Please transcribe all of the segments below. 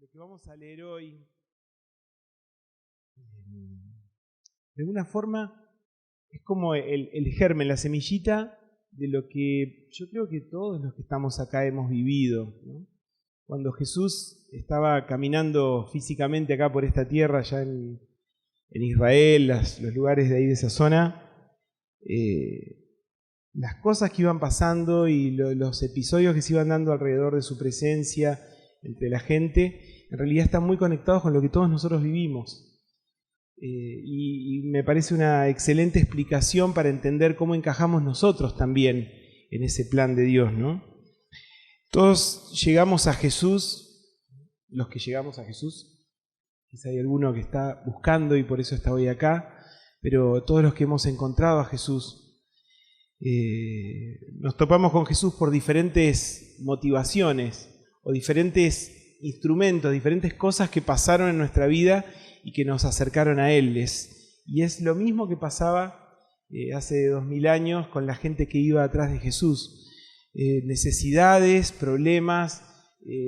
lo que vamos a leer hoy, de alguna forma, es como el germen, la semillita de lo que yo creo que todos los que estamos acá hemos vivido, ¿no? Cuando Jesús estaba caminando físicamente acá por esta tierra, ya en Israel, los lugares de ahí de esa zona, las cosas que iban pasando y los episodios que se iban dando alrededor de su presencia entre la gente, en realidad están muy conectados con lo que todos nosotros vivimos. Y me parece una excelente explicación para entender cómo encajamos nosotros también en ese plan de Dios, ¿no? Todos llegamos a Jesús, los que llegamos a Jesús, quizá hay alguno que está buscando y por eso está hoy acá, pero todos los que hemos encontrado a Jesús, nos topamos con Jesús por diferentes motivaciones o diferentes instrumentos, diferentes cosas que pasaron en nuestra vida y que nos acercaron a Él. Y es lo mismo que pasaba hace 2000 años con la gente que iba atrás de Jesús. Necesidades, problemas,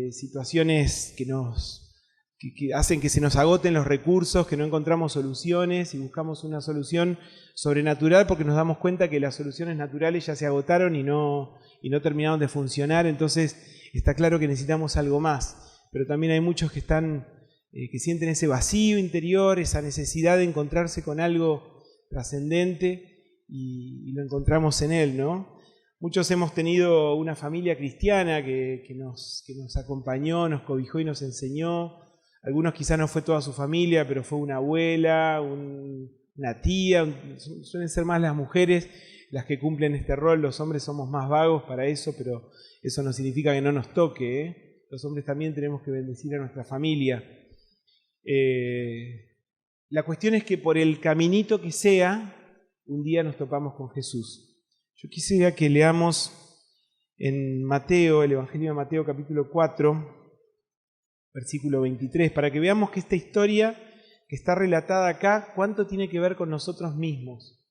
situaciones que hacen que se nos agoten los recursos, que no encontramos soluciones y buscamos una solución sobrenatural porque nos damos cuenta que las soluciones naturales ya se agotaron y no terminaron de funcionar. Entonces está claro que necesitamos algo más. Pero también hay muchos que que sienten ese vacío interior, esa necesidad de encontrarse con algo trascendente y lo encontramos en Él, ¿no? Muchos hemos tenido una familia cristiana que nos acompañó, nos cobijó y nos enseñó. Algunos quizás no fue toda su familia, pero fue una abuela, una tía. Suelen ser más las mujeres las que cumplen este rol. Los hombres somos más vagos para eso, pero eso no significa que no nos toque, ¿eh? Los hombres también tenemos que bendecir a nuestra familia. La cuestión es que por el caminito que sea, un día nos topamos con Jesús. Yo quisiera que leamos en Mateo, el Evangelio de Mateo capítulo 4, versículo 23, para que veamos que esta historia que está relatada acá, cuánto tiene que ver con nosotros mismos,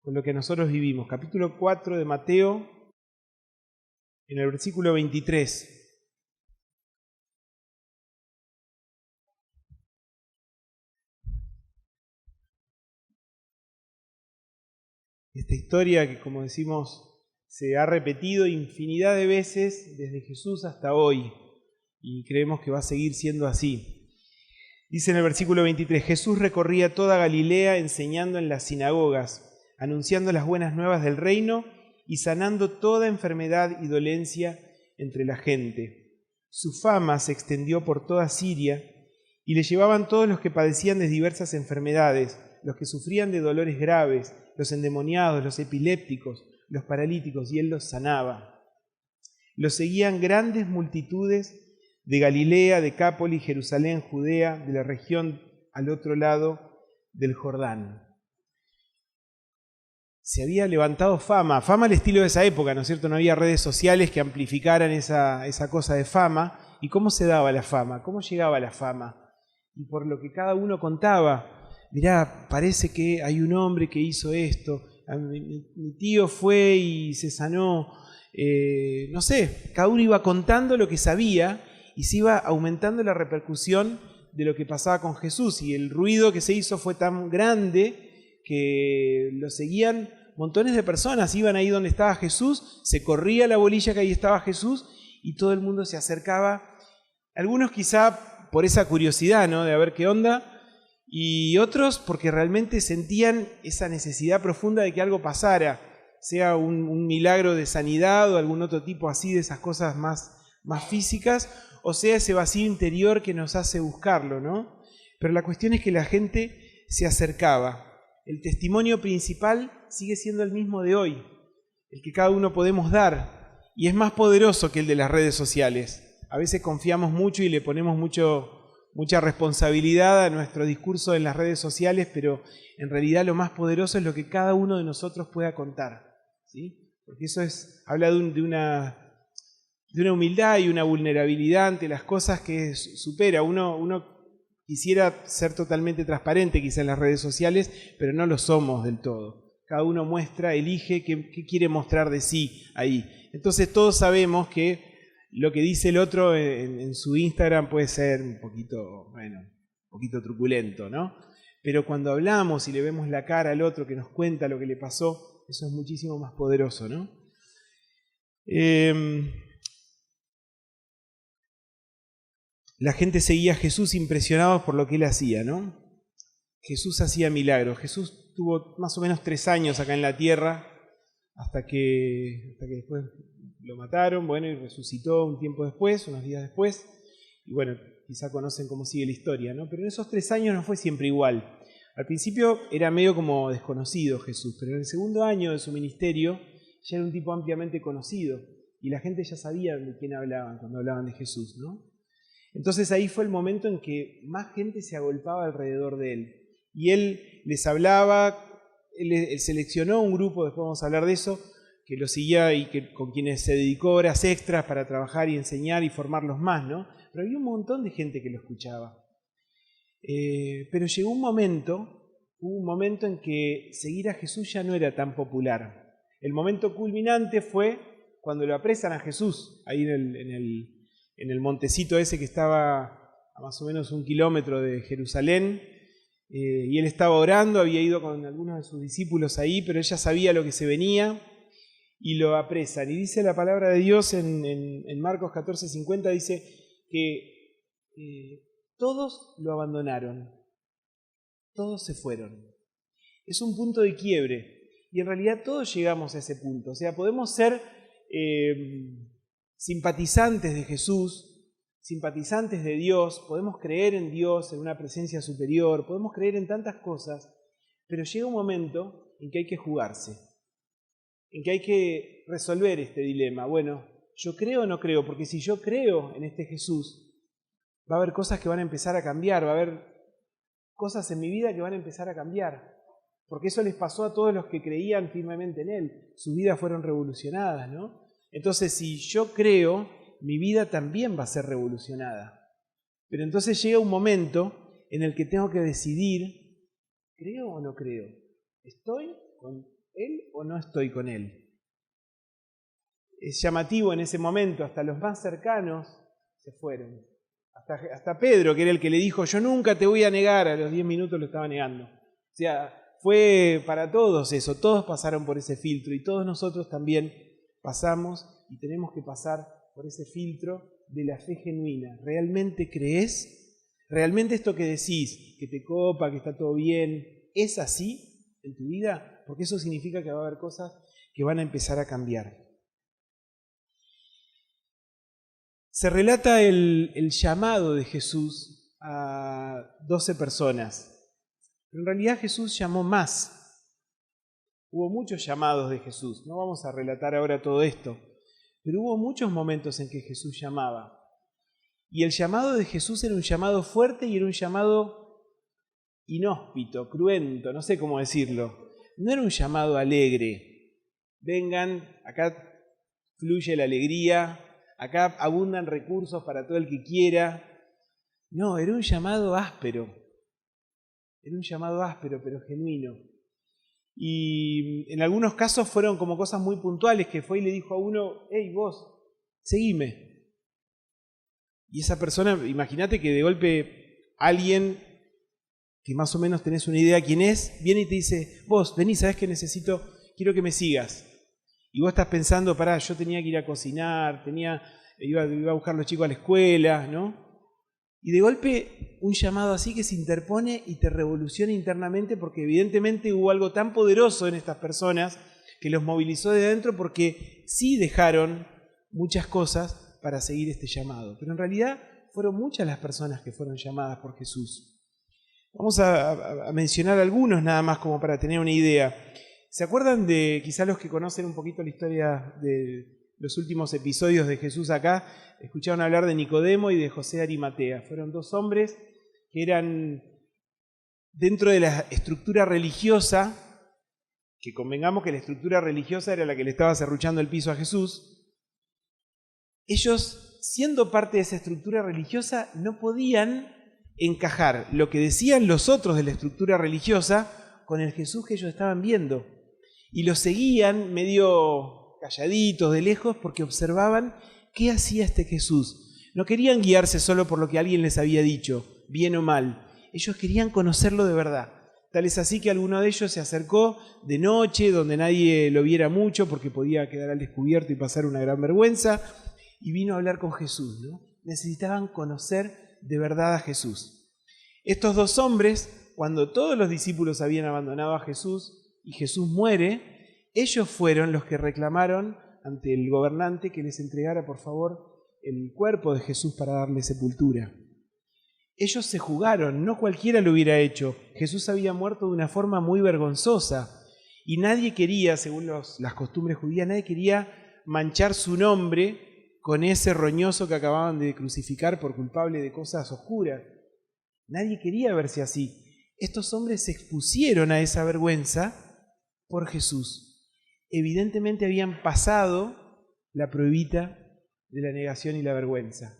con lo que nosotros vivimos. Capítulo 4 de Mateo, en el versículo 23. Esta historia que, como decimos, se ha repetido infinidad de veces desde Jesús hasta hoy y creemos que va a seguir siendo así. Dice en el versículo 23, Jesús recorría toda Galilea enseñando en las sinagogas, anunciando las buenas nuevas del reino y sanando toda enfermedad y dolencia entre la gente. Su fama se extendió por toda Siria y le llevaban todos los que padecían de diversas enfermedades, los que sufrían de dolores graves, los endemoniados, los epilépticos, los paralíticos, y Él los sanaba. Los seguían grandes multitudes de Galilea, Decápolis, Jerusalén, Judea, de la región al otro lado del Jordán. Se había levantado fama al estilo de esa época, ¿no es cierto? No había redes sociales que amplificaran esa cosa de fama. ¿Y cómo se daba la fama? ¿Cómo llegaba la fama? Y por lo que cada uno contaba, mirá, parece que hay un hombre que hizo esto, mi tío fue y se sanó, no sé, cada uno iba contando lo que sabía y se iba aumentando la repercusión de lo que pasaba con Jesús, y el ruido que se hizo fue tan grande que lo seguían montones de personas, iban ahí donde estaba Jesús, se corría la bolilla que ahí estaba Jesús y todo el mundo se acercaba, algunos quizá por esa curiosidad, ¿no?, de a ver qué onda, y otros porque realmente sentían esa necesidad profunda de que algo pasara, sea un milagro de sanidad o algún otro tipo así de esas cosas más físicas, o sea ese vacío interior que nos hace buscarlo, ¿no? Pero la cuestión es que la gente se acercaba. El testimonio principal sigue siendo el mismo de hoy, el que cada uno podemos dar, y es más poderoso que el de las redes sociales. A veces confiamos mucho y le ponemos mucha responsabilidad a nuestro discurso en las redes sociales, pero en realidad lo más poderoso es lo que cada uno de nosotros pueda contar, ¿sí? Porque eso habla de una humildad y una vulnerabilidad ante las cosas que supera. Uno quisiera ser totalmente transparente quizá en las redes sociales, pero no lo somos del todo. Cada uno muestra, elige qué quiere mostrar de sí ahí. Entonces todos sabemos que lo que dice el otro en su Instagram puede ser un poquito truculento, ¿no? Pero cuando hablamos y le vemos la cara al otro que nos cuenta lo que le pasó, eso es muchísimo más poderoso, ¿no? La gente seguía a Jesús impresionados por lo que él hacía, ¿no? Jesús hacía milagros. Jesús tuvo más o menos 3 años acá en la tierra, hasta que después lo mataron, bueno, y resucitó un tiempo después, unos días después. Y bueno, quizá conocen cómo sigue la historia, ¿no? Pero en esos 3 años no fue siempre igual. Al principio era medio como desconocido Jesús, pero en el segundo año de su ministerio ya era un tipo ampliamente conocido. Y la gente ya sabía de quién hablaban cuando hablaban de Jesús, ¿no? Entonces ahí fue el momento en que más gente se agolpaba alrededor de él. Y él les hablaba, él seleccionó un grupo, después vamos a hablar de eso, que lo seguía y con quienes se dedicó horas extras para trabajar y enseñar y formarlos más, ¿no? Pero había un montón de gente que lo escuchaba. Pero llegó hubo un momento en que seguir a Jesús ya no era tan popular. El momento culminante fue cuando lo apresan a Jesús, ahí en el montecito ese que estaba a más o menos 1 kilómetro de Jerusalén, y él estaba orando, había ido con algunos de sus discípulos ahí, pero ella sabía lo que se venía, y lo apresan. Y dice la palabra de Dios en Marcos 14:50, dice que todos lo abandonaron, todos se fueron. Es un punto de quiebre, y en realidad todos llegamos a ese punto. O sea, podemos ser simpatizantes de Jesús, simpatizantes de Dios, podemos creer en Dios, en una presencia superior, podemos creer en tantas cosas, pero llega un momento en que hay que jugarse, en que hay que resolver este dilema. Bueno, ¿yo creo o no creo? Porque si yo creo en este Jesús, va a haber cosas que van a empezar a cambiar, va a haber cosas en mi vida que van a empezar a cambiar, porque eso les pasó a todos los que creían firmemente en Él. Sus vidas fueron revolucionadas, ¿no? Entonces, si yo creo, mi vida también va a ser revolucionada. Pero entonces llega un momento en el que tengo que decidir, ¿creo o no creo? ¿Estoy con Él o no estoy con Él? Es llamativo en ese momento, hasta los más cercanos se fueron. Hasta Pedro, que era el que le dijo, yo nunca te voy a negar, a los 10 minutos lo estaba negando. O sea, fue para todos eso, todos pasaron por ese filtro y todos nosotros también pasamos y tenemos que pasar por ese filtro de la fe genuina. ¿Realmente crees? ¿Realmente esto que decís, que te copa, que está todo bien, es así en tu vida? Porque eso significa que va a haber cosas que van a empezar a cambiar. Se relata el llamado de Jesús a 12 personas. Pero en realidad Jesús llamó más. Hubo muchos llamados de Jesús. No vamos a relatar ahora todo esto. Pero hubo muchos momentos en que Jesús llamaba. Y el llamado de Jesús era un llamado fuerte y era un llamado inhóspito, cruento, no sé cómo decirlo. No era un llamado alegre. Vengan, acá fluye la alegría, acá abundan recursos para todo el que quiera. No, era un llamado áspero. Era un llamado áspero, pero genuino. Y en algunos casos fueron como cosas muy puntuales, que fue y le dijo a uno, hey vos, seguime. Y esa persona, imagínate que de golpe alguien, que más o menos tenés una idea quién es, viene y te dice, vos, vení, ¿sabés qué necesito? Quiero que me sigas. Y vos estás pensando, pará, yo tenía que ir a cocinar, iba a buscar a los chicos a la escuela, ¿no? Y de golpe un llamado así que se interpone y te revoluciona internamente porque evidentemente hubo algo tan poderoso en estas personas que los movilizó de dentro porque sí dejaron muchas cosas para seguir este llamado. Pero en realidad fueron muchas las personas que fueron llamadas por Jesús. Vamos a mencionar algunos nada más como para tener una idea. ¿Se acuerdan de, quizás los que conocen un poquito la historia de los últimos episodios de Jesús acá, escucharon hablar de Nicodemo y de José de Arimatea? Fueron 2 hombres que eran dentro de la estructura religiosa, que convengamos que la estructura religiosa era la que le estaba serruchando el piso a Jesús. Ellos, siendo parte de esa estructura religiosa, no podían encajar lo que decían los otros de la estructura religiosa con el Jesús que ellos estaban viendo. Y lo seguían medio calladitos de lejos porque observaban ¿qué hacía este Jesús? No querían guiarse solo por lo que alguien les había dicho, bien o mal. Ellos querían conocerlo de verdad. Tal es así que alguno de ellos se acercó de noche, donde nadie lo viera mucho, porque podía quedar al descubierto y pasar una gran vergüenza, y vino a hablar con Jesús, ¿no? Necesitaban conocer de verdad a Jesús. Estos dos hombres, cuando todos los discípulos habían abandonado a Jesús y Jesús muere, ellos fueron los que reclamaron ante el gobernante que les entregara, por favor, el cuerpo de Jesús para darle sepultura. Ellos se jugaron, no cualquiera lo hubiera hecho. Jesús había muerto de una forma muy vergonzosa y nadie quería, según las costumbres judías, nadie quería manchar su nombre con ese roñoso que acababan de crucificar por culpable de cosas oscuras. Nadie quería verse así. Estos hombres se expusieron a esa vergüenza por Jesús. Evidentemente habían pasado la pruebita de la negación y la vergüenza.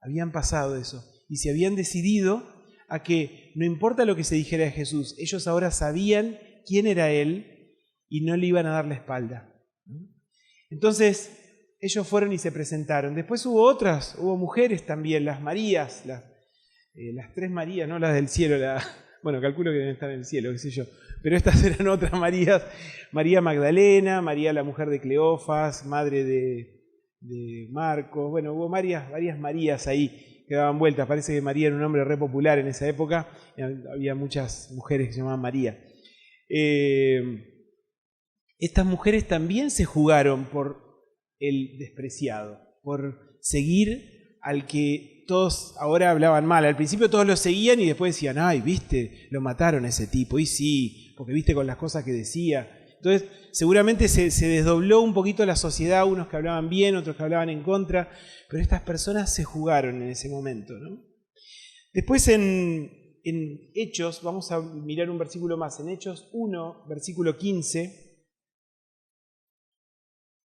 Habían pasado eso. Y se habían decidido a que no importa lo que se dijera de Jesús, ellos ahora sabían quién era Él y no le iban a dar la espalda. Entonces ellos fueron y se presentaron. Después hubo mujeres también, las Marías, las tres Marías, no las del cielo, bueno, calculo que deben estar en el cielo, qué sé yo, pero estas eran otras Marías, María Magdalena, María la mujer de Cleofas, madre de Marcos, bueno, hubo varias Marías ahí que daban vueltas. Parece que María era un nombre re popular en esa época, había muchas mujeres que se llamaban María. Estas mujeres también se jugaron por el despreciado, por seguir al que todos ahora hablaban mal. Al principio todos lo seguían y después decían, ay, viste, lo mataron a ese tipo, y sí, porque viste con las cosas que decía. Entonces seguramente se desdobló un poquito la sociedad, unos que hablaban bien, otros que hablaban en contra, pero estas personas se jugaron en ese momento, ¿no? Después en Hechos, vamos a mirar un versículo más, en Hechos 1, versículo 15,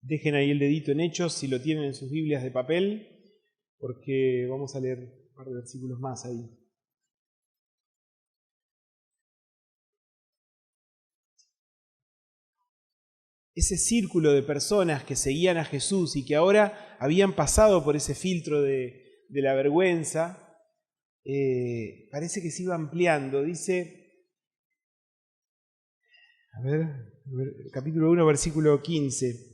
dejen ahí el dedito en Hechos si lo tienen en sus Biblias de papel, porque vamos a leer un par de versículos más ahí. Ese círculo de personas que seguían a Jesús y que ahora habían pasado por ese filtro de la vergüenza, parece que se iba ampliando. Dice, capítulo 1, versículo 15.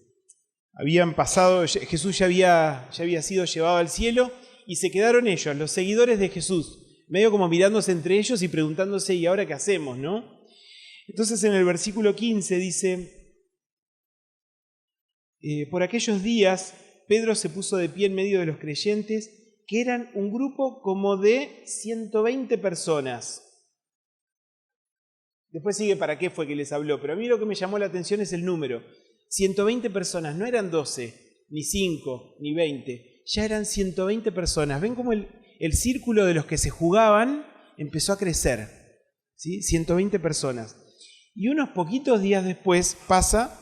Habían pasado, Jesús ya había sido llevado al cielo y se quedaron ellos, los seguidores de Jesús, medio como mirándose entre ellos y preguntándose, ¿y ahora qué hacemos, no? Entonces en el versículo 15 dice, por aquellos días Pedro se puso de pie en medio de los creyentes, que eran un grupo como de 120 personas. Después sigue para qué fue que les habló, pero a mí lo que me llamó la atención es el número. 120 personas, no eran 12, ni 5, ni 20, ya eran 120 personas. ¿Ven cómo el círculo de los que se jugaban empezó a crecer? ¿Sí? 120 personas. Y unos poquitos días después pasa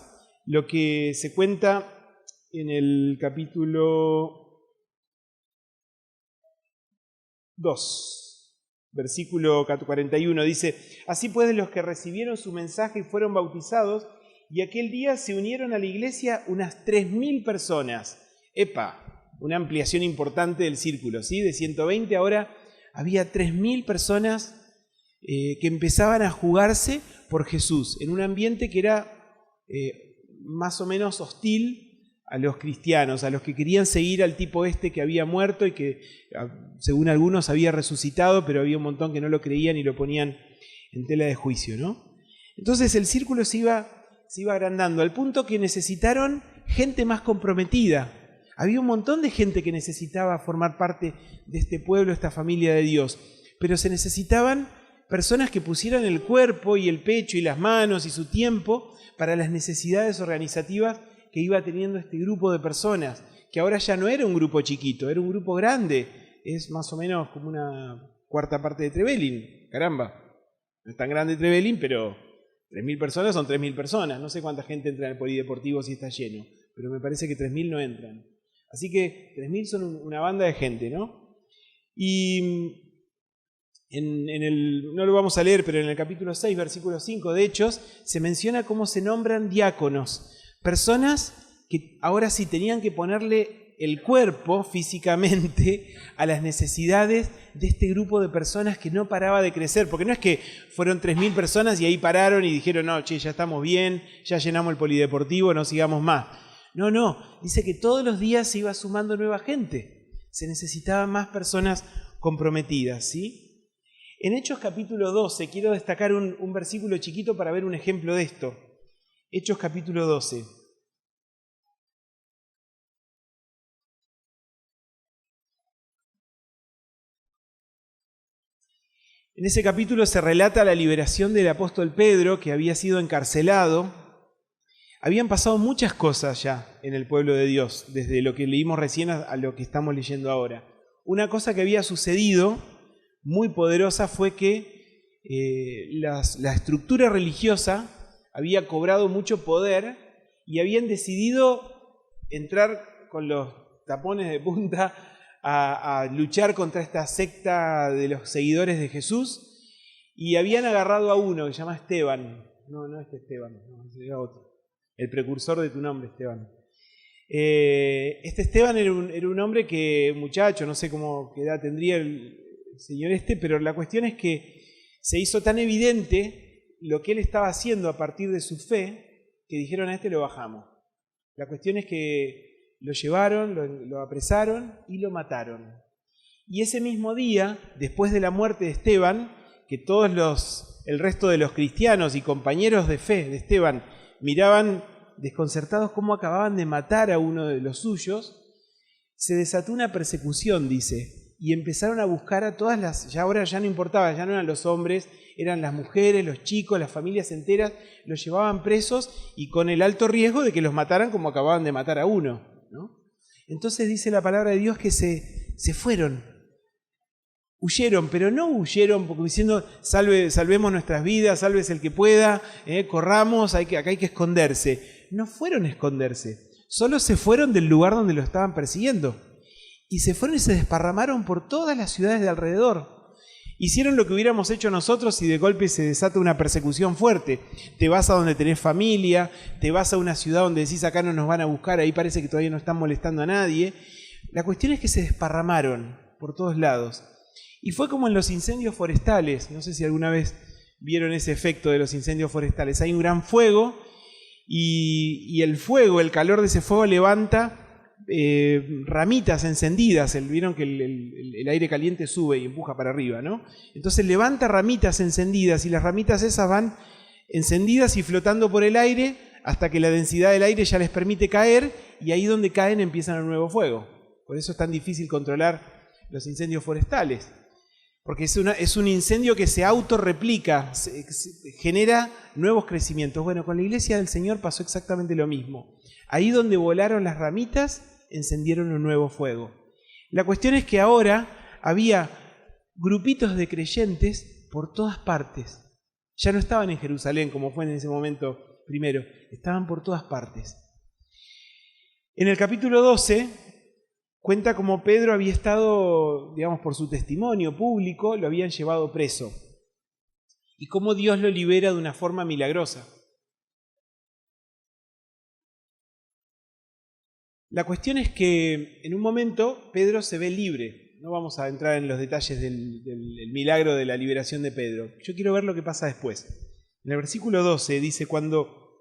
lo que se cuenta en el capítulo 2, versículo 41, dice, así pues los que recibieron su mensaje y fueron bautizados, y aquel día se unieron a la iglesia unas 3.000 personas. ¡Epa! Una ampliación importante del círculo, ¿sí? De 120 ahora había 3.000 personas que empezaban a jugarse por Jesús, en un ambiente que era más o menos hostil a los cristianos, a los que querían seguir al tipo este que había muerto y que, según algunos, había resucitado, pero había un montón que no lo creían y lo ponían en tela de juicio, ¿no? Entonces el círculo se iba agrandando, al punto que necesitaron gente más comprometida. Había un montón de gente que necesitaba formar parte de este pueblo, esta familia de Dios, pero se necesitaban personas que pusieran el cuerpo y el pecho y las manos y su tiempo para las necesidades organizativas que iba teniendo este grupo de personas, que ahora ya no era un grupo chiquito, era un grupo grande, es más o menos como una cuarta parte de Trevelin, caramba, no es tan grande Trevelin, pero 3.000 personas son 3.000 personas, no sé cuánta gente entra en el polideportivo si está lleno, pero me parece que 3.000 no entran. Así que 3.000 son una banda de gente, ¿no? Y no lo vamos a leer, pero en el capítulo 6, versículo 5 de Hechos, se menciona cómo se nombran diáconos, personas que ahora sí tenían que ponerle el cuerpo físicamente a las necesidades de este grupo de personas que no paraba de crecer, porque no es que fueron 3.000 personas y ahí pararon y dijeron, no, che, ya estamos bien, ya llenamos el polideportivo, no sigamos más. No, dice que todos los días se iba sumando nueva gente, se necesitaban más personas comprometidas, ¿sí? En Hechos capítulo 12 quiero destacar un versículo chiquito para ver un ejemplo de esto. Hechos capítulo 12. En ese capítulo se relata la liberación del apóstol Pedro, que había sido encarcelado. Habían pasado muchas cosas ya en el pueblo de Dios, desde lo que leímos recién a lo que estamos leyendo ahora. Una cosa que había sucedido muy poderosa fue que la estructura religiosa había cobrado mucho poder y habían decidido entrar con los tapones de punta a luchar contra esta secta de los seguidores de Jesús, y habían agarrado a uno que se llama Esteban. No este Esteban, no, era otro. El precursor de tu nombre, Esteban. Este Esteban era un hombre que, muchacho, no sé qué edad tendría el señor pero la cuestión es que se hizo tan evidente lo que él estaba haciendo a partir de su fe, que dijeron, a este lo bajamos. La cuestión es que lo llevaron, lo apresaron y lo mataron. Y ese mismo día, después de la muerte de Esteban, que el resto de los cristianos y compañeros de fe de Esteban miraban desconcertados cómo acababan de matar a uno de los suyos, se desató una persecución, dice, y empezaron a buscar a todas ya ahora ya no importaba, ya no eran los hombres, eran las mujeres, los chicos, las familias enteras, los llevaban presos y con el alto riesgo de que los mataran como acababan de matar a uno, ¿no? Entonces dice la palabra de Dios que se fueron, huyeron, pero no huyeron porque diciendo salvemos nuestras vidas, sálvese el que pueda, corramos, acá hay que esconderse. No fueron a esconderse, solo se fueron del lugar donde lo estaban persiguiendo. Y se fueron y se desparramaron por todas las ciudades de alrededor. Hicieron lo que hubiéramos hecho nosotros y de golpe se desata una persecución fuerte. Te vas a donde tenés familia, te vas a una ciudad donde decís acá no nos van a buscar, ahí parece que todavía no están molestando a nadie. La cuestión es que se desparramaron por todos lados. Y fue como en los incendios forestales. No sé si alguna vez vieron ese efecto de los incendios forestales. Hay un gran fuego y el fuego, el calor de ese fuego levanta ramitas encendidas. Vieron que el aire caliente sube y empuja para arriba, ¿no? Entonces levanta ramitas encendidas y las ramitas esas van encendidas y flotando por el aire hasta que la densidad del aire ya les permite caer, y ahí donde caen empiezan un nuevo fuego. Por eso es tan difícil controlar los incendios forestales, porque es un incendio que se autorreplica, genera nuevos crecimientos. Bueno, con la iglesia del Señor pasó exactamente lo mismo. Ahí donde volaron las ramitas, encendieron un nuevo fuego. La cuestión es que ahora había grupitos de creyentes por todas partes. Ya no estaban en Jerusalén como fue en ese momento primero, estaban por todas partes. En el capítulo 12 cuenta cómo Pedro había estado, digamos, por su testimonio público, lo habían llevado preso. Y cómo Dios lo libera de una forma milagrosa. La cuestión es que en un momento Pedro se ve libre. No vamos a entrar en los detalles del milagro de la liberación de Pedro. Yo quiero ver lo que pasa después. En el versículo 12 dice, cuando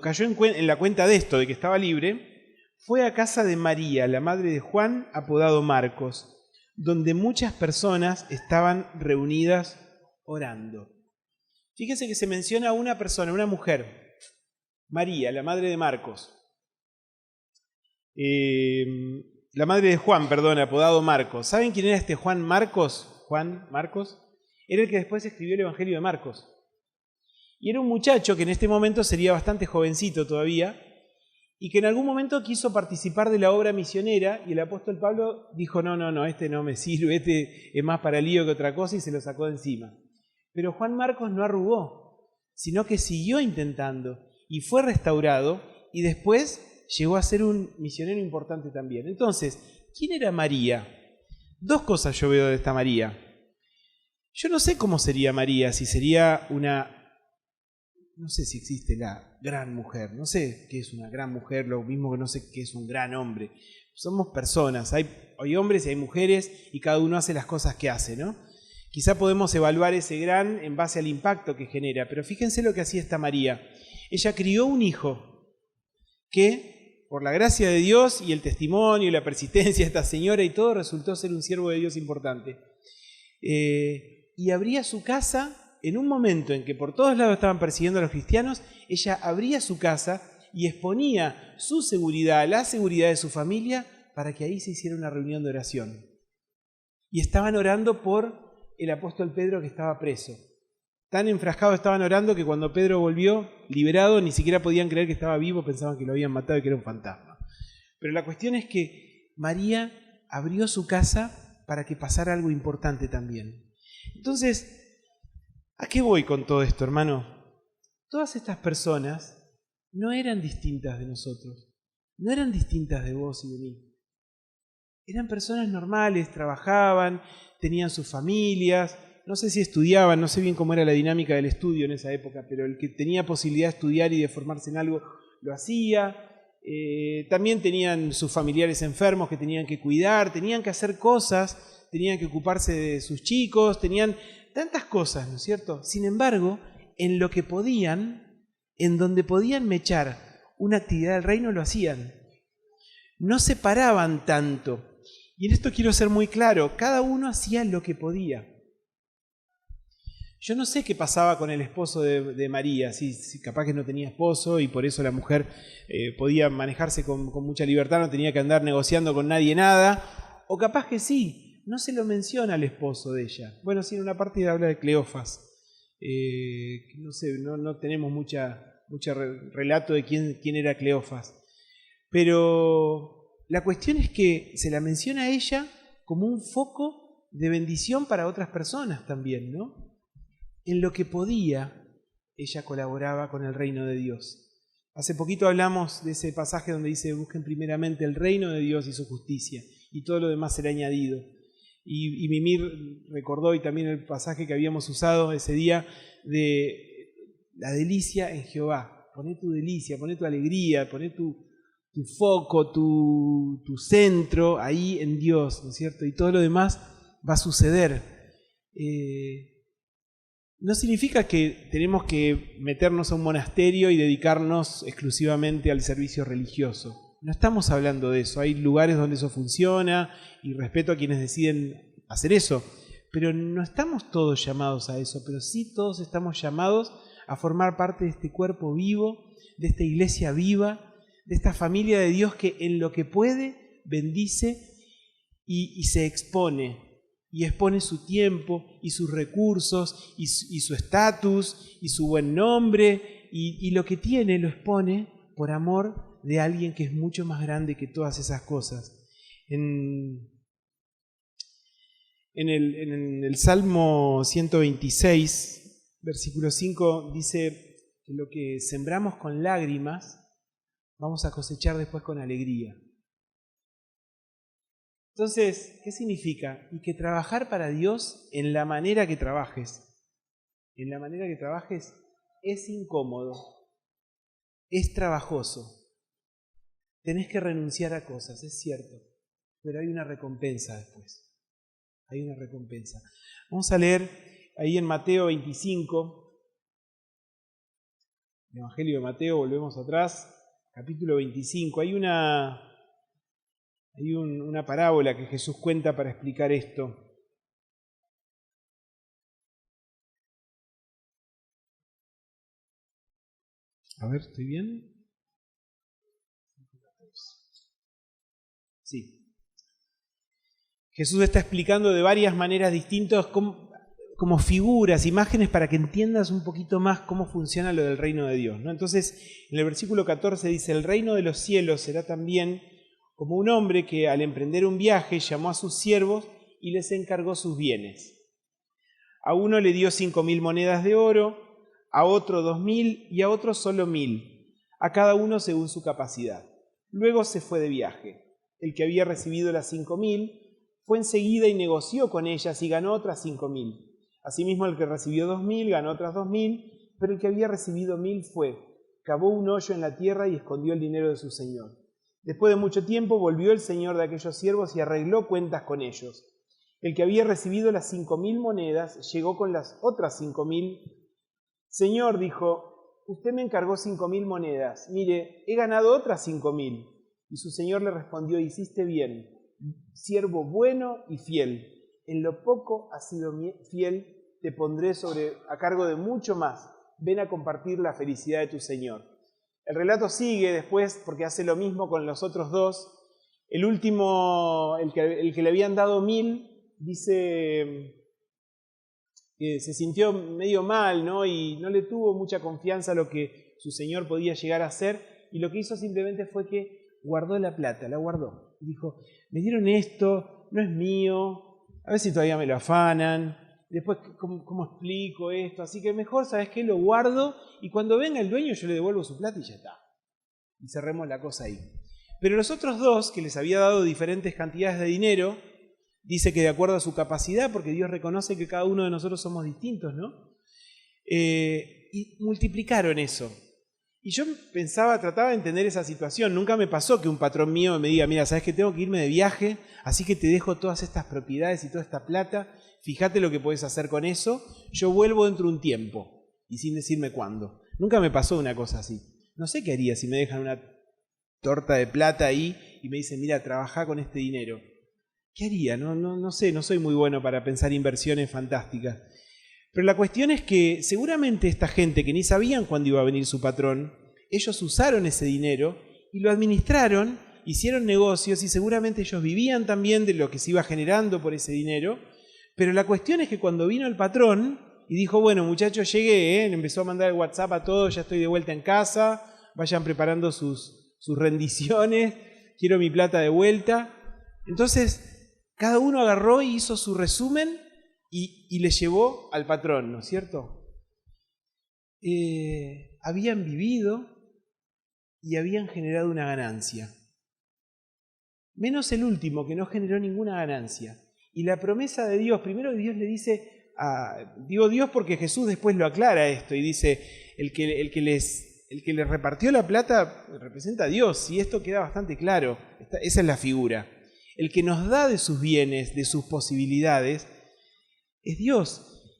cayó en la cuenta de esto, de que estaba libre, fue a casa de María, la madre de Juan, apodado Marcos, donde muchas personas estaban reunidas orando. Fíjese que se menciona a una persona, una mujer, María, la madre de Marcos. La madre de Juan, perdón, apodado Marcos. ¿Saben quién era este Juan Marcos? Juan Marcos era el que después escribió el Evangelio de Marcos. Y era un muchacho que en este momento sería bastante jovencito todavía, y que en algún momento quiso participar de la obra misionera, y el apóstol Pablo dijo, no, este no me sirve, este es más para lío que otra cosa, y se lo sacó de encima. Pero Juan Marcos no arrugó, sino que siguió intentando, y fue restaurado, y después llegó a ser un misionero importante también. Entonces, ¿quién era María? Dos cosas yo veo de esta María. Yo no sé cómo sería María, si sería no sé si existe la gran mujer, no sé qué es una gran mujer, lo mismo que no sé qué es un gran hombre, Somos personas, hay hombres y hay mujeres y cada uno hace las cosas que hace, ¿no? Quizá podemos evaluar ese gran en base al impacto que genera, pero fíjense lo que hacía esta María. Ella crió un hijo que, por la gracia de Dios y el testimonio y la persistencia de esta señora y todo, resultó ser un siervo de Dios importante. Y abría su casa en un momento en que por todos lados estaban persiguiendo a los cristianos, ella abría su casa y exponía su seguridad, la seguridad de su familia, para que ahí se hiciera una reunión de oración. Y estaban orando por el apóstol Pedro que estaba preso. Tan enfrascados estaban orando que cuando Pedro volvió liberado ni siquiera podían creer que estaba vivo, pensaban que lo habían matado y que era un fantasma. Pero la cuestión es que María abrió su casa para que pasara algo importante también. Entonces, ¿a qué voy con todo esto, hermano? Todas estas personas no eran distintas de nosotros, no eran distintas de vos y de mí. Eran personas normales, trabajaban, tenían sus familias, no sé si estudiaban, no sé bien cómo era la dinámica del estudio en esa época, pero el que tenía posibilidad de estudiar y de formarse en algo, lo hacía. También tenían sus familiares enfermos que tenían que cuidar, tenían que hacer cosas, tenían que ocuparse de sus chicos, tenían tantas cosas, ¿no es cierto? Sin embargo, en lo que podían, en donde podían mechar una actividad del reino, lo hacían. No se paraban tanto. Y en esto quiero ser muy claro, cada uno hacía lo que podía. Yo no sé qué pasaba con el esposo de María, si capaz que no tenía esposo y por eso la mujer podía manejarse con mucha libertad, no tenía que andar negociando con nadie nada, o capaz que sí, no se lo menciona al esposo de ella. Bueno, sí, en una parte habla de Cleofas, no sé, no tenemos mucho relato de quién era Cleofas, pero la cuestión es que se la menciona a ella como un foco de bendición para otras personas también, ¿no? En lo que podía, ella colaboraba con el reino de Dios. Hace poquito hablamos de ese pasaje donde dice: busquen primeramente el reino de Dios y su justicia, y todo lo demás será añadido. Y Mimir recordó, y también el pasaje que habíamos usado ese día, de la delicia en Jehová. Poné tu delicia, poné tu alegría, poné tu foco, tu centro ahí en Dios, ¿no es cierto? Y todo lo demás va a suceder. No significa que tenemos que meternos a un monasterio y dedicarnos exclusivamente al servicio religioso. No estamos hablando de eso. Hay lugares donde eso funciona y respeto a quienes deciden hacer eso. Pero no estamos todos llamados a eso, pero sí todos estamos llamados a formar parte de este cuerpo vivo, de esta iglesia viva, de esta familia de Dios que en lo que puede bendice y se expone. Y expone su tiempo y sus recursos y su estatus y su buen nombre y lo que tiene lo expone por amor de alguien que es mucho más grande que todas esas cosas. En el Salmo 126, versículo 5, dice que lo que sembramos con lágrimas vamos a cosechar después con alegría. Entonces, ¿qué significa? Y que trabajar para Dios en la manera que trabajes, es incómodo, es trabajoso. Tenés que renunciar a cosas, es cierto, pero hay una recompensa después. Hay una recompensa. Vamos a leer ahí en Mateo 25, el Evangelio de Mateo, volvemos atrás, capítulo 25. Hay una parábola que Jesús cuenta para explicar esto. A ver, ¿estoy bien? Sí. Jesús está explicando de varias maneras distintas como figuras, imágenes para que entiendas un poquito más cómo funciona lo del reino de Dios, ¿no? Entonces, en el versículo 14 dice: el reino de los cielos será también como un hombre que al emprender un viaje llamó a sus siervos y les encargó sus bienes. A uno le dio 5.000 monedas de oro, a otro 2.000 y a otro solo 1.000, a cada uno según su capacidad. Luego se fue de viaje. El que había recibido las 5.000 fue enseguida y negoció con ellas y ganó otras 5.000. Asimismo, el que recibió 2.000 ganó otras 2.000, pero el que había recibido 1.000 fue, cavó un hoyo en la tierra y escondió el dinero de su señor. Después de mucho tiempo volvió el señor de aquellos siervos y arregló cuentas con ellos. El que había recibido las 5.000 monedas llegó con las otras 5.000. Señor, dijo, usted me encargó 5.000 monedas. Mire, he ganado otras 5.000. Y su señor le respondió, hiciste bien, siervo bueno y fiel. En lo poco has sido fiel, te pondré a cargo de mucho más. Ven a compartir la felicidad de tu señor. El relato sigue después porque hace lo mismo con los otros dos. El último, el que le habían dado 1.000, dice que se sintió medio mal, ¿no? Y no le tuvo mucha confianza a lo que su señor podía llegar a hacer. Y lo que hizo simplemente fue que guardó la plata, la guardó. Dijo, me dieron esto, no es mío, a ver si todavía me lo afanan. Después, ¿cómo explico esto? Así que mejor, ¿sabes qué? Lo guardo y cuando venga el dueño yo le devuelvo su plata y ya está. Y cerremos la cosa ahí. Pero los otros dos, que les había dado diferentes cantidades de dinero, dice que de acuerdo a su capacidad, porque Dios reconoce que cada uno de nosotros somos distintos, ¿no? Y multiplicaron eso. Y yo trataba de entender esa situación. Nunca me pasó que un patrón mío me diga, mira, ¿sabes que tengo que irme de viaje? Así que te dejo todas estas propiedades y toda esta plata. Fíjate lo que podés hacer con eso. Yo vuelvo dentro de un tiempo. Y sin decirme cuándo. Nunca me pasó una cosa así. No sé qué haría si me dejan una torta de plata ahí y me dicen, mira, trabajá con este dinero. ¿Qué haría? No sé, no soy muy bueno para pensar inversiones fantásticas. Pero la cuestión es que seguramente esta gente que ni sabían cuándo iba a venir su patrón, ellos usaron ese dinero y lo administraron, hicieron negocios y seguramente ellos vivían también de lo que se iba generando por ese dinero. Pero la cuestión es que cuando vino el patrón y dijo, bueno muchachos, llegué, le empezó a mandar el WhatsApp a todos, ya estoy de vuelta en casa, vayan preparando sus rendiciones, quiero mi plata de vuelta. Entonces, cada uno agarró y hizo su resumen y le llevó al patrón, ¿no es cierto? Habían vivido y habían generado una ganancia. Menos el último, que no generó ninguna ganancia. Y la promesa de Dios, primero Dios le dice, digo Dios porque Jesús después lo aclara esto y dice, el que les repartió la plata representa a Dios, y esto queda bastante claro, esa es la figura. El que nos da de sus bienes, de sus posibilidades, es Dios.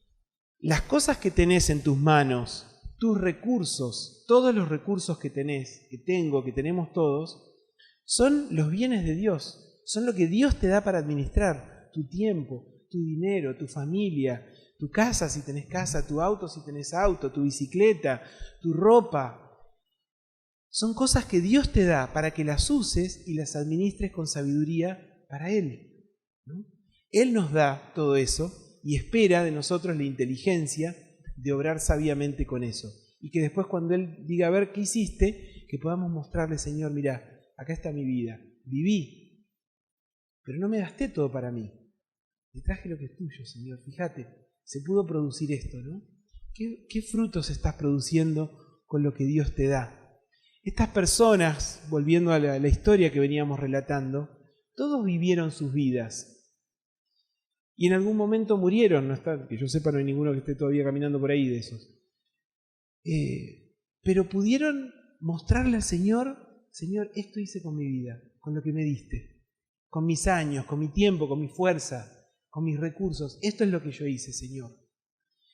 Las cosas que tenés en tus manos, tus recursos, todos los recursos que tenés, que tengo, que tenemos todos, son los bienes de Dios, son lo que Dios te da para administrar, tu tiempo, tu dinero, tu familia, tu casa si tenés casa, tu auto si tenés auto, tu bicicleta, tu ropa. Son cosas que Dios te da para que las uses y las administres con sabiduría para Él, ¿no? Él nos da todo eso y espera de nosotros la inteligencia de obrar sabiamente con eso. Y que después cuando Él diga, a ver, ¿qué hiciste? Que podamos mostrarle, Señor, mira, acá está mi vida. Viví, pero no me gasté todo para mí. Te traje lo que es tuyo, Señor. Fíjate, se pudo producir esto, ¿no? ¿Qué frutos estás produciendo con lo que Dios te da? Estas personas, volviendo a la historia que veníamos relatando, todos vivieron sus vidas. Y en algún momento murieron, no está, que yo sepa no hay ninguno que esté todavía caminando por ahí de esos. Pero pudieron mostrarle al Señor, Señor, esto hice con mi vida, con lo que me diste, con mis años, con mi tiempo, con mi fuerza, con mis recursos. Esto es lo que yo hice, Señor.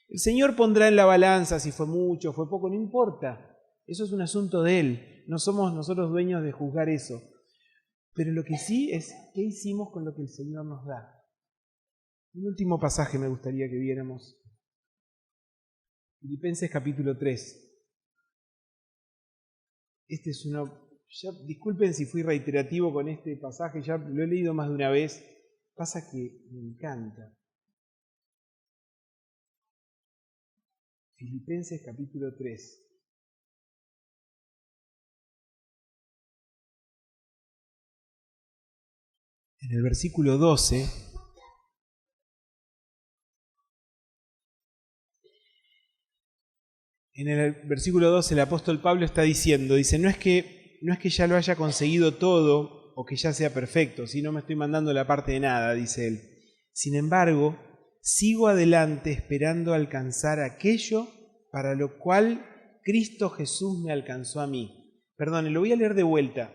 El Señor pondrá en la balanza si fue mucho, fue poco, no importa. Eso es un asunto de Él. No somos nosotros dueños de juzgar eso. Pero lo que sí es, ¿qué hicimos con lo que el Señor nos da? Un último pasaje me gustaría que viéramos. Filipenses capítulo 3. Este es disculpen si fui reiterativo con este pasaje, ya lo he leído más de una vez. Pasa que me encanta. Filipenses capítulo 3. En el versículo 12... En el versículo 12 el apóstol Pablo está diciendo, dice, no es que ya lo haya conseguido todo o que ya sea perfecto, si no me estoy mandando la parte de nada, dice él. Sin embargo, sigo adelante esperando alcanzar aquello para lo cual Cristo Jesús me alcanzó a mí. Perdón, lo voy a leer de vuelta.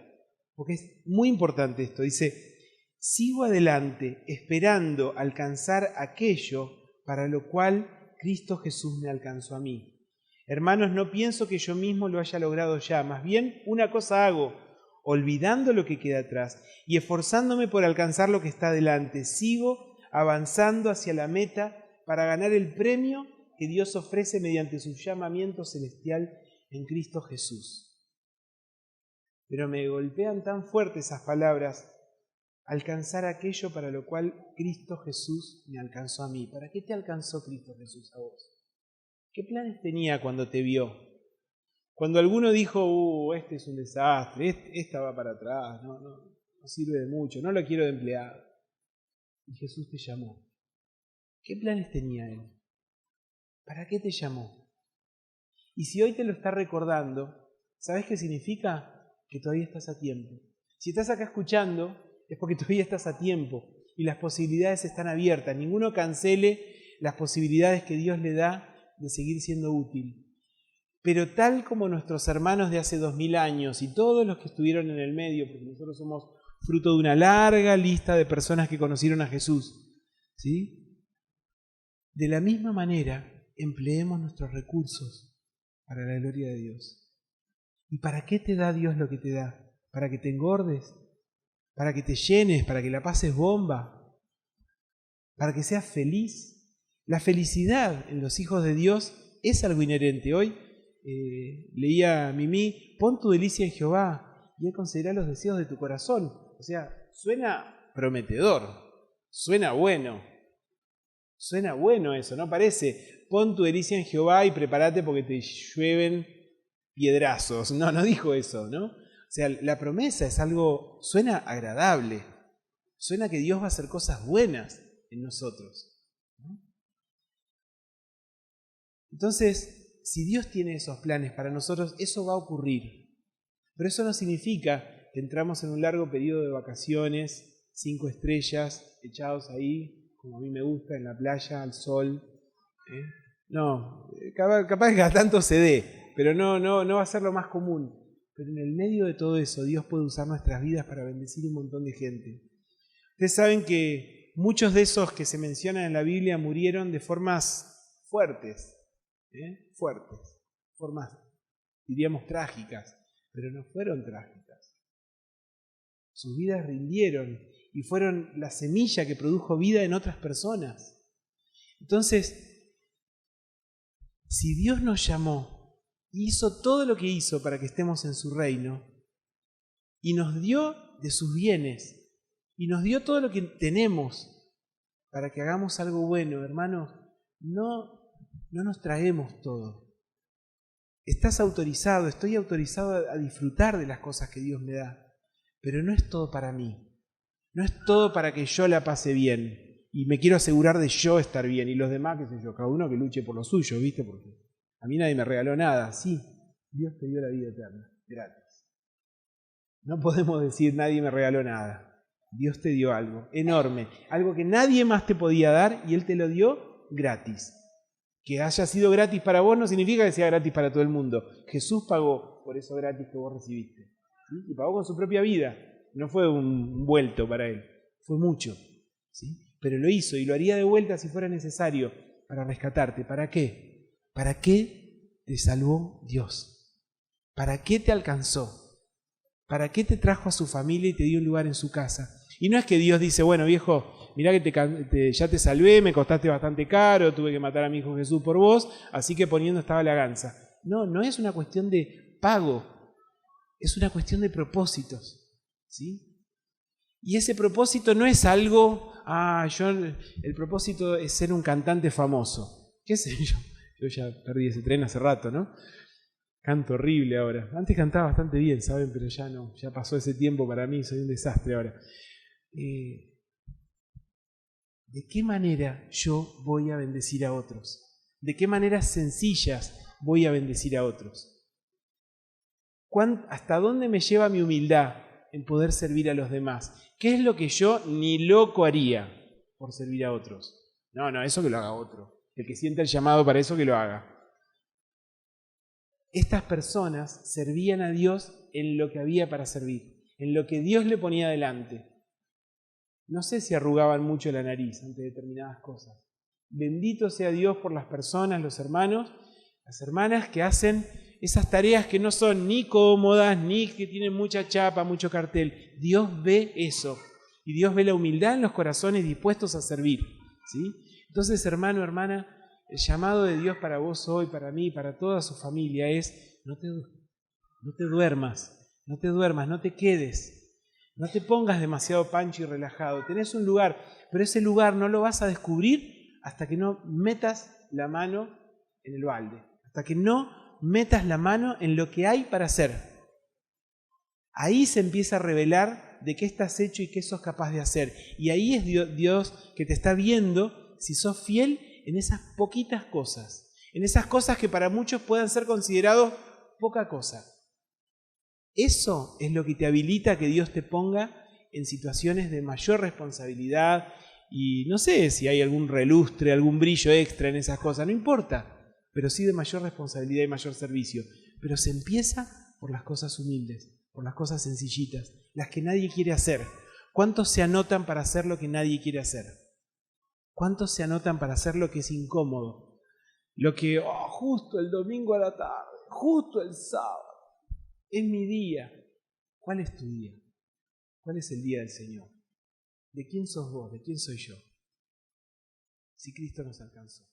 porque es muy importante esto. Dice, sigo adelante esperando alcanzar aquello para lo cual Cristo Jesús me alcanzó a mí. Hermanos, no pienso que yo mismo lo haya logrado ya, más bien una cosa hago, olvidando lo que queda atrás y esforzándome por alcanzar lo que está delante. Sigo avanzando hacia la meta para ganar el premio que Dios ofrece mediante su llamamiento celestial en Cristo Jesús. Pero me golpean tan fuerte esas palabras, alcanzar aquello para lo cual Cristo Jesús me alcanzó a mí. ¿Para qué te alcanzó Cristo Jesús a vos? ¿Qué planes tenía cuando te vio? Cuando alguno dijo, este es un desastre, esta va para atrás, no sirve de mucho, no lo quiero de empleado. Y Jesús te llamó. ¿Qué planes tenía Él? ¿Para qué te llamó? Y si hoy te lo está recordando, ¿sabes qué significa? Que todavía estás a tiempo. Si estás acá escuchando, es porque todavía estás a tiempo y las posibilidades están abiertas. Ninguno cancele las posibilidades que Dios le da de seguir siendo útil. Pero tal como nuestros hermanos de hace 2000 años y todos los que estuvieron en el medio, porque nosotros somos fruto de una larga lista de personas que conocieron a Jesús, ¿sí? De la misma manera, empleemos nuestros recursos para la gloria de Dios. ¿Y para qué te da Dios lo que te da? ¿Para que te engordes? ¿Para que te llenes? ¿Para que la pases bomba? ¿Para que seas feliz? La felicidad en los hijos de Dios es algo inherente. Hoy leía a Mimí, pon tu delicia en Jehová y Él concederá los deseos de tu corazón. O sea, suena prometedor, suena bueno eso, ¿no? Parece, pon tu delicia en Jehová y prepárate porque te llueven piedrazos. No dijo eso, ¿no? O sea, la promesa es algo, suena agradable, suena que Dios va a hacer cosas buenas en nosotros, ¿no? Entonces, si Dios tiene esos planes para nosotros, eso va a ocurrir. Pero eso no significa que entramos en un largo periodo de vacaciones, 5 estrellas, echados ahí, como a mí me gusta, en la playa, al sol. No, capaz que cada tanto se dé, pero no va a ser lo más común. Pero en el medio de todo eso, Dios puede usar nuestras vidas para bendecir un montón de gente. Ustedes saben que muchos de esos que se mencionan en la Biblia murieron de formas fuertes, formas, diríamos, trágicas, pero no fueron trágicas. Sus vidas rindieron y fueron la semilla que produjo vida en otras personas. Entonces, si Dios nos llamó y hizo todo lo que hizo para que estemos en su reino, y nos dio de sus bienes, y nos dio todo lo que tenemos para que hagamos algo bueno, hermanos, no nos traemos todo. Estás autorizado, estoy autorizado a disfrutar de las cosas que Dios me da, pero no es todo para mí. No es todo para que yo la pase bien y me quiero asegurar de yo estar bien y los demás, qué sé yo, cada uno que luche por lo suyo, ¿viste? Porque a mí nadie me regaló nada. Sí, Dios te dio la vida eterna, gratis. No podemos decir nadie me regaló nada. Dios te dio algo enorme, algo que nadie más te podía dar y Él te lo dio gratis. Que haya sido gratis para vos no significa que sea gratis para todo el mundo. Jesús pagó por eso gratis que vos recibiste, ¿sí? Y pagó con su propia vida. No fue un vuelto para Él, fue mucho, ¿sí? Pero lo hizo y lo haría de vuelta si fuera necesario para rescatarte. ¿Para qué? ¿Para qué te salvó Dios? ¿Para qué te alcanzó? ¿Para qué te trajo a su familia y te dio un lugar en su casa? Y no es que Dios dice, bueno, viejo, mirá que ya te salvé, me costaste bastante caro, tuve que matar a mi hijo Jesús por vos, así que poniendo estaba la ganza. No es una cuestión de pago, es una cuestión de propósitos, ¿sí? Y ese propósito no es algo, el propósito es ser un cantante famoso. ¿Qué sé yo? Yo ya perdí ese tren hace rato, ¿no? Canto horrible ahora. Antes cantaba bastante bien, ¿saben? Pero ya no, ya pasó ese tiempo para mí, soy un desastre ahora. ¿De qué manera yo voy a bendecir a otros? ¿De qué maneras sencillas voy a bendecir a otros? ¿Hasta dónde me lleva mi humildad en poder servir a los demás? ¿Qué es lo que yo ni loco haría por servir a otros? No, eso que lo haga otro. El que sienta el llamado para eso, que lo haga. Estas personas servían a Dios en lo que había para servir. en lo que Dios le ponía delante. No sé si arrugaban mucho la nariz ante determinadas cosas. Bendito sea Dios por las personas, los hermanos, las hermanas que hacen esas tareas que no son ni cómodas, ni que tienen mucha chapa, mucho cartel. Dios ve eso. Y Dios ve la humildad en los corazones dispuestos a servir. ¿Sí? Entonces, hermano, hermana, el llamado de Dios para vos hoy, para mí, para toda su familia es: no te duermas, no te quedes, no te pongas demasiado pancho y relajado. Tenés un lugar, pero ese lugar no lo vas a descubrir hasta que no metas la mano en el balde, hasta que no metas la mano en lo que hay para hacer. Ahí se empieza a revelar de qué estás hecho y qué sos capaz de hacer. Y ahí es Dios que te está viendo si sos fiel en esas poquitas cosas, en esas cosas que para muchos puedan ser considerados poca cosa. Eso es lo que te habilita a que Dios te ponga en situaciones de mayor responsabilidad. Y no sé si hay algún relustre, algún brillo extra en esas cosas, no importa, pero sí de mayor responsabilidad y mayor servicio. Pero se empieza por las cosas humildes, por las cosas sencillitas, las que nadie quiere hacer. ¿Cuántos se anotan para hacer lo que nadie quiere hacer? ¿Cuántos se anotan para hacer lo que es incómodo? Lo que, justo el domingo a la tarde, justo el sábado, es mi día. ¿Cuál es tu día? ¿Cuál es el día del Señor? ¿De quién sos vos? ¿De quién soy yo? Si Cristo nos alcanzó.